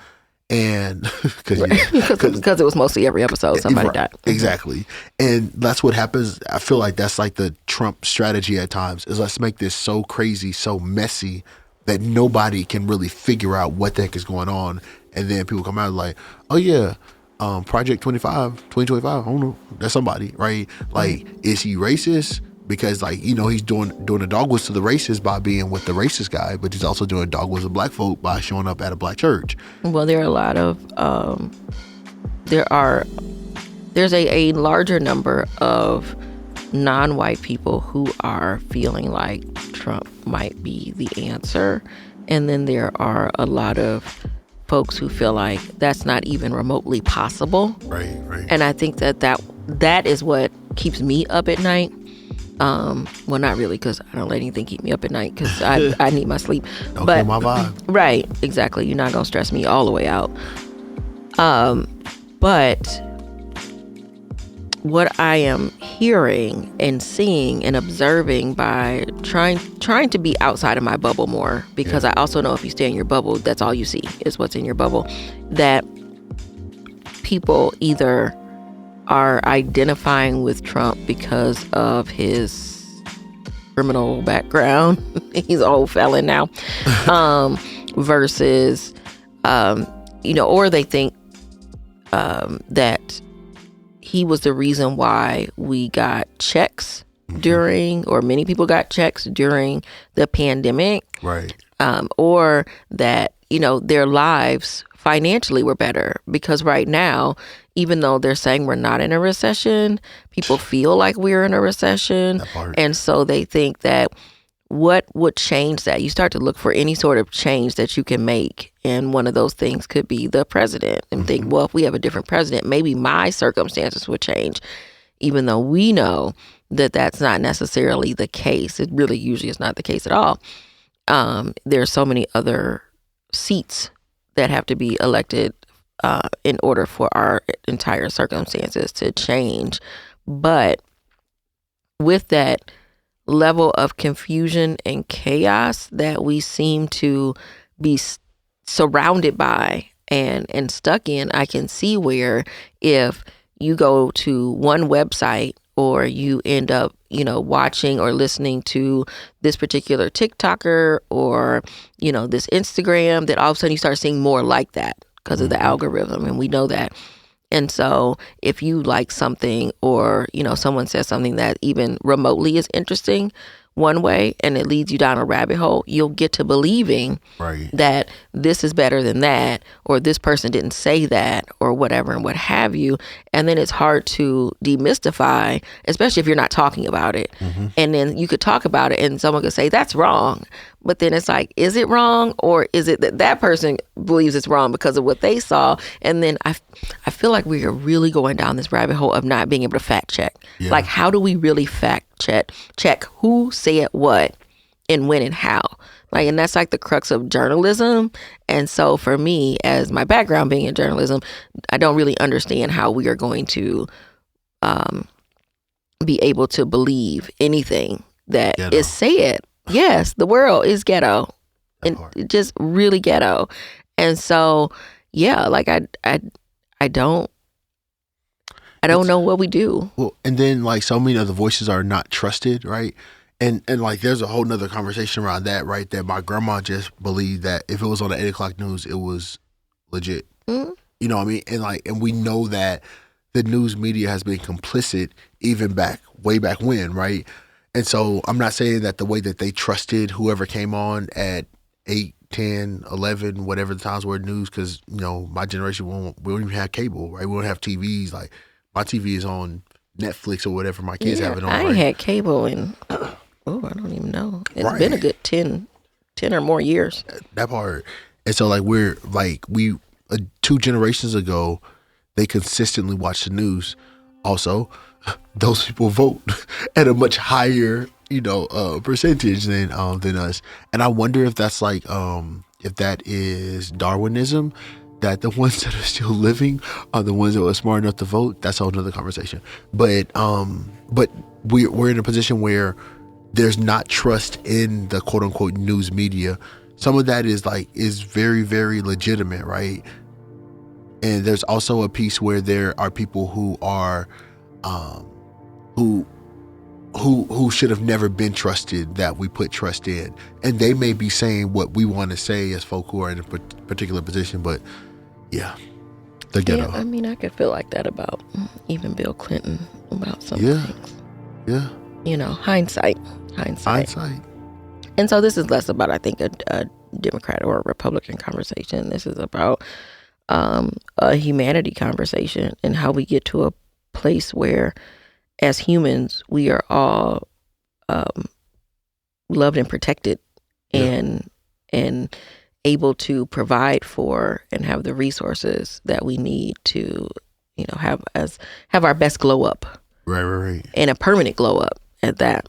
And because it was mostly every episode somebody died. Exactly. And that's what happens. I feel like that's like the Trump strategy at times, is let's make this so crazy, so messy that nobody can really figure out what the heck is going on. And then people come out like, oh yeah, Project 2025, I don't know, that's somebody, right? Like, is he racist? Because, like, you know, he's doing a dog whistle to the racist by being with the racist guy, but he's also doing a dog whistle to black folk by showing up at a black church. Well, there are a lot of there's a larger number of non-white people who are feeling like Trump might be the answer, and then there are a lot of folks who feel like that's not even remotely possible. Right. And I think that is what keeps me up at night. Well, not really, because I don't let anything keep me up at night, because I need my sleep. Don't kill my vibe. Right, exactly. You're not gonna stress me all the way out. But what I am hearing and seeing and observing by trying to be outside of my bubble more, because I also know if you stay in your bubble, that's all you see is what's in your bubble, that people either are identifying with Trump because of his criminal background. He's an old felon now. Versus, or they think that he was the reason why we got checks during, or many people got checks during the pandemic. Right. Or that, their lives financially were better, because right now, even though they're saying we're not in a recession, people feel like we're in a recession. And so they think that what would change that? You start to look for any sort of change that you can make. And one of those things could be the president, and think, well, if we have a different president, maybe my circumstances would change, even though we know that that's not necessarily the case. It really usually is not the case at all. There's so many other seats that have to be elected in order for our entire circumstances to change. But with that level of confusion and chaos that we seem to be surrounded by and stuck in, I can see where if you go to one website, or you end up, watching or listening to this particular TikToker, or, this Instagram, that all of a sudden you start seeing more like that because of the algorithm, and we know that. And so if you like something, or, someone says something that even remotely is interesting one way, and it leads you down a rabbit hole, you'll get to believing that this is better than that, or this person didn't say that, or whatever, and what have you. And then it's hard to demystify, especially if you're not talking about it. And then you could talk about it and someone could say, that's wrong. But then it's like, is it wrong? Or is it that that person believes it's wrong because of what they saw? And then I feel like we are really going down this rabbit hole of not being able to fact check. Like, how do we really fact check who said what and when and how? Like, and that's like the crux of journalism. And so for me, as my background being in journalism, I don't really understand how we are going to be able to believe anything that is said. Yes, the world is ghetto, and just really ghetto. And so, yeah, like I don't know what we do. Well, and then like so many other voices are not trusted, right? And like there's a whole nother conversation around that, right? That my grandma just believed that if it was on the 8 o'clock news, it was legit. You know what I mean? And we know that the news media has been complicit even way back when, right? And so I'm not saying that the way that they trusted whoever came on at 8, 10, 11, whatever the times were news, because, my generation, we don't even have cable, right? We don't have TVs. Like, my TV is on Netflix or whatever my kids have it on. I ain't had cable in, I don't even know. It's been a good 10 or more years. That part. And so, like, we 2 generations ago, they consistently watch the news. Also, those people vote at a much higher, percentage than us. And I wonder if that's like, if that is Darwinism, that the ones that are still living are the ones that were smart enough to vote. That's a whole nother conversation. But we're in a position where there's not trust in the quote unquote news media. Some of that is very, very legitimate, right? And there's also a piece where there are people who are, who should have never been trusted, that we put trust in, and they may be saying what we want to say as folk who are in a particular position. But yeah. The ghetto. Yeah, I mean, I could feel like that about even Bill Clinton about some things. Yeah. You know, hindsight. And so this is less about, I think, a Democrat or a Republican conversation. This is about a humanity conversation and how we get to a place where, as humans, we are all loved and protected and able to provide for and have the resources that we need to, you know, have our best glow up. Right. And a permanent glow up at that.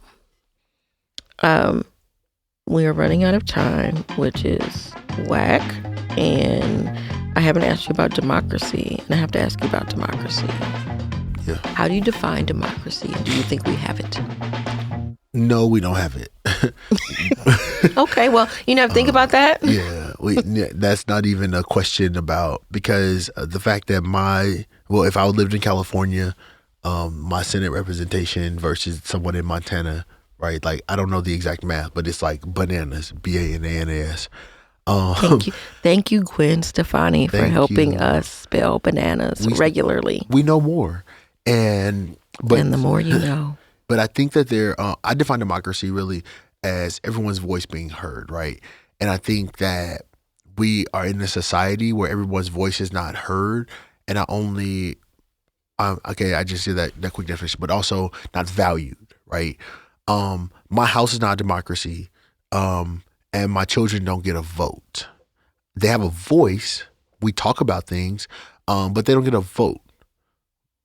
We are running out of time, which is whack. And I haven't asked you about democracy, and I have to ask you about democracy. Yeah. How do you define democracy, and do you think we have it? No, we don't have it. Okay, well, you never think about that? Yeah, that's not even a question about, because the fact that if I lived in California, my Senate representation versus someone in Montana, right? Like, I don't know the exact math, but it's like bananas, BANANAS. Thank you, Gwen Stefani, for helping us spell bananas regularly. We know more, and the more you know. But I think that I define democracy really as everyone's voice being heard, right? And I think that we are in a society where everyone's voice is not heard, and not only, I just did that quick definition, but also not valued, right? My house is not a democracy, and my children don't get a vote. They have a voice. We talk about things, but they don't get a vote.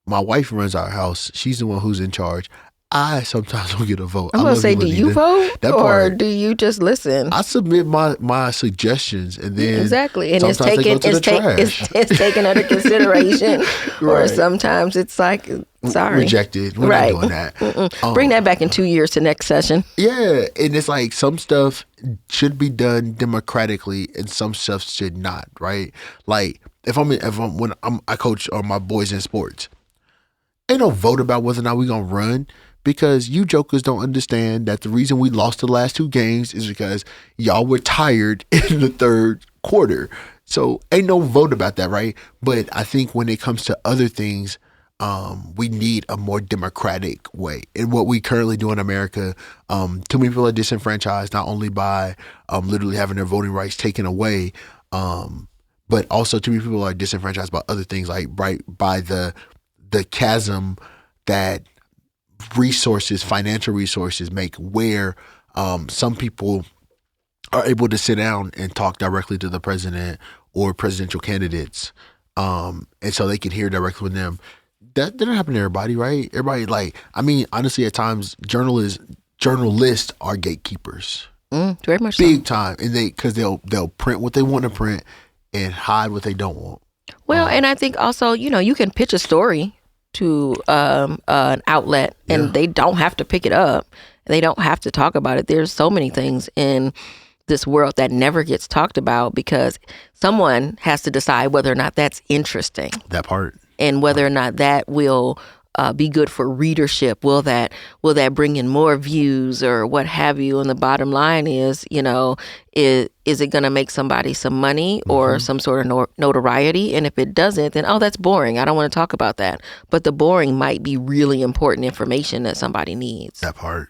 My wife runs our house. She's the one who's in charge. I sometimes don't get a vote. I'm going to say, do you vote or do you just listen? I submit my suggestions, and then exactly, and it's taken under consideration. Right. Or sometimes it's like, sorry, rejected. We're not doing that. Bring that back in 2 years to next session. Yeah, and it's like some stuff should be done democratically, and some stuff should not. Right? Like when I coach my boys in sports, ain't no vote about whether or not we're gonna run. Because you jokers don't understand that the reason we lost the last 2 games is because y'all were tired in the third quarter. So ain't no vote about that, right? But I think when it comes to other things, we need a more democratic way. And what we currently do in America, too many people are disenfranchised, not only by literally having their voting rights taken away, but also too many people are disenfranchised by other things, like by the chasm that financial resources make, where some people are able to sit down and talk directly to the president or presidential candidates, and so they can hear directly from them. That didn't happen to everybody, right? Everybody, honestly, at times journalists are gatekeepers, very much big so. time, and because they'll print what they want to print and hide what they don't want. Well, and I think also, you can pitch a story to an outlet, and they don't have to pick it up. They don't have to talk about it. There's so many things in this world that never gets talked about because someone has to decide whether or not that's interesting. That part. And whether or not that will be good for readership. Will that bring in more views or what have you? And the bottom line is, is it going to make somebody some money or some sort of notoriety? And if it doesn't, then, that's boring. I don't want to talk about that. But the boring might be really important information that somebody needs. That part.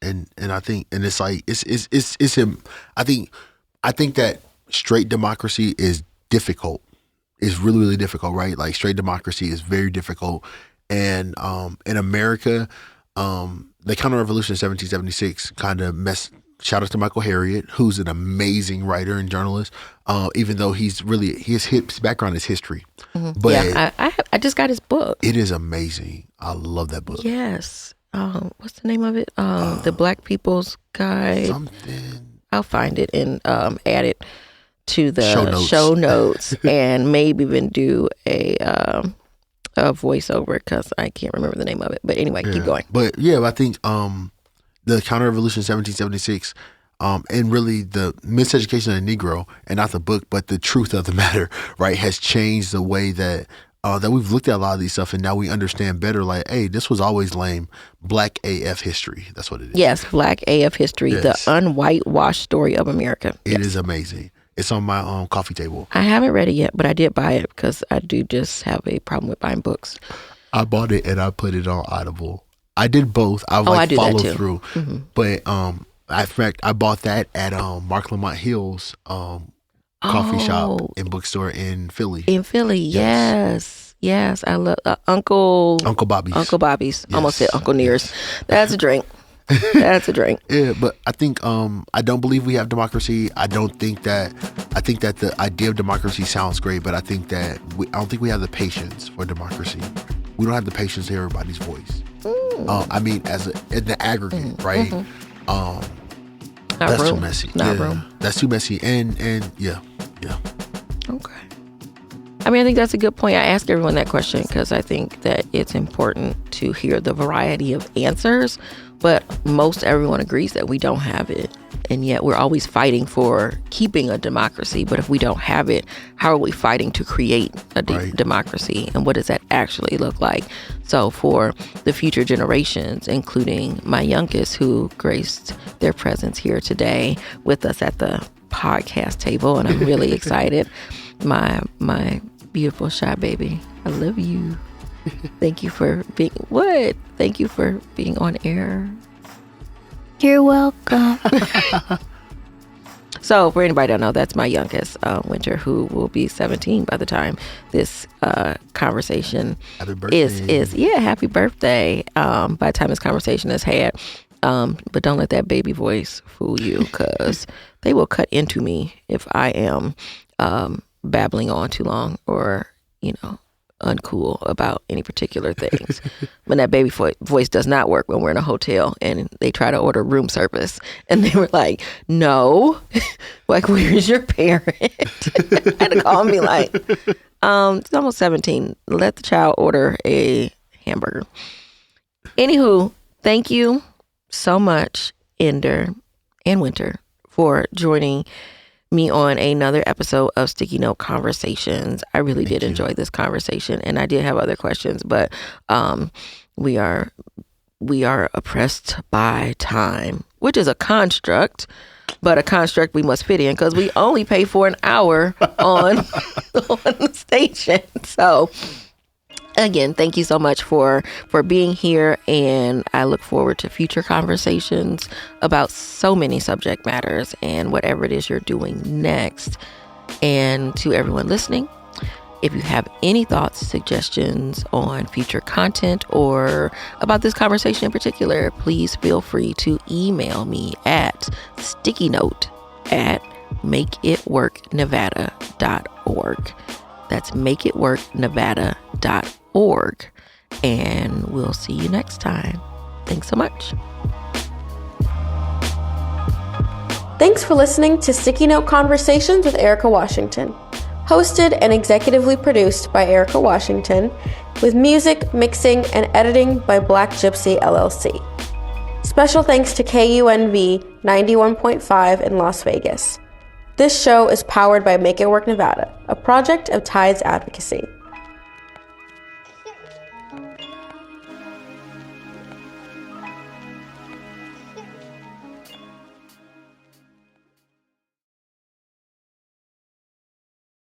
And I think, and it's like, it's him. I think that straight democracy is difficult. It's really, really difficult, right? Like, straight democracy is very difficult. And in America, the Counter-Revolution of 1776 kind of shout out to Michael Harriot, who's an amazing writer and journalist, even though his background is history. Mm-hmm. But yeah, I just got his book. It is amazing. I love that book. Yes. What's the name of it? The Black People's Guide. Something. I'll find it and add it to the show notes and maybe even do a voiceover because I can't remember the name of it. But anyway, keep going. But I think the Counter-Revolution 1776 and really the miseducation of the Negro, and not the book, but the truth of the matter, right, has changed the way that we've looked at a lot of these stuff, and now we understand better, like, hey, this was always lame. Black AF history. That's what it is. Yes, Black AF history, the unwhitewashed story of America. It is amazing. It's on my coffee table. I haven't read it yet, but I did buy it because I do just have a problem with buying books. I bought it and I put it on Audible. I did both. I do follow that too. through. Mm-hmm. But in fact, I bought that at Mark Lamont Hill's coffee shop and bookstore in Philly. In Philly, yes. I love Uncle Bobby's. Uncle Bobby's. Yes. Almost said Uncle Near's. That's a drink. That's a drink. Yeah, but I think I don't believe we have democracy. I think that the idea of democracy sounds great, but I think that I don't think we have the patience for democracy. We don't have the patience to hear everybody's voice. I mean, in the aggregate, right? Mm-hmm. That's too messy. Not room. That's too messy. And yeah. Okay. I mean, I think that's a good point. I ask everyone that question because I think that it's important to hear the variety of answers, but most everyone agrees that we don't have it. And yet we're always fighting for keeping a democracy. But if we don't have it, how are we fighting to create a democracy? And what does that actually look like? So for the future generations, including my youngest who graced their presence here today with us at the podcast table, and I'm really excited. My beautiful shy baby, I love you. Thank you for being on air. You're welcome. So for anybody that don't know, that's my youngest, Winter, who will be 17 by the time this conversation happy birthday. is happy birthday. By the time this conversation is had. But don't let that baby voice fool you, because they will cut into me if I am babbling on too long or, uncool about any particular things. When that baby voice does not work when we're in a hotel and they try to order room service and they were like, no, like, where's your parent? I had to call and be like, it's almost 17. Let the child order a hamburger. Anywho, thank you so much, Ender and Winter, for joining me on another episode of Sticky Note Conversations. I really did enjoy this conversation, and I did have other questions, but we are oppressed by time, which is a construct, but a construct we must fit in because we only pay for an hour on the station. So again, thank you so much for being here, and I look forward to future conversations about so many subject matters and whatever it is you're doing next. And to everyone listening, if you have any thoughts, suggestions on future content or about this conversation in particular, please feel free to email me at stickyknote@makeitworknevada.org. That's makeitworknevada.org. And we'll see you next time. Thanks so much. Thanks for listening to Sticky Note Conversations with Erika Washington. Hosted and executively produced by Erika Washington, with music, mixing, and editing by Black Gypsy LLC. Special thanks to KUNV 91.5 in Las Vegas. This show is powered by Make It Work Nevada, a project of Tides Advocacy.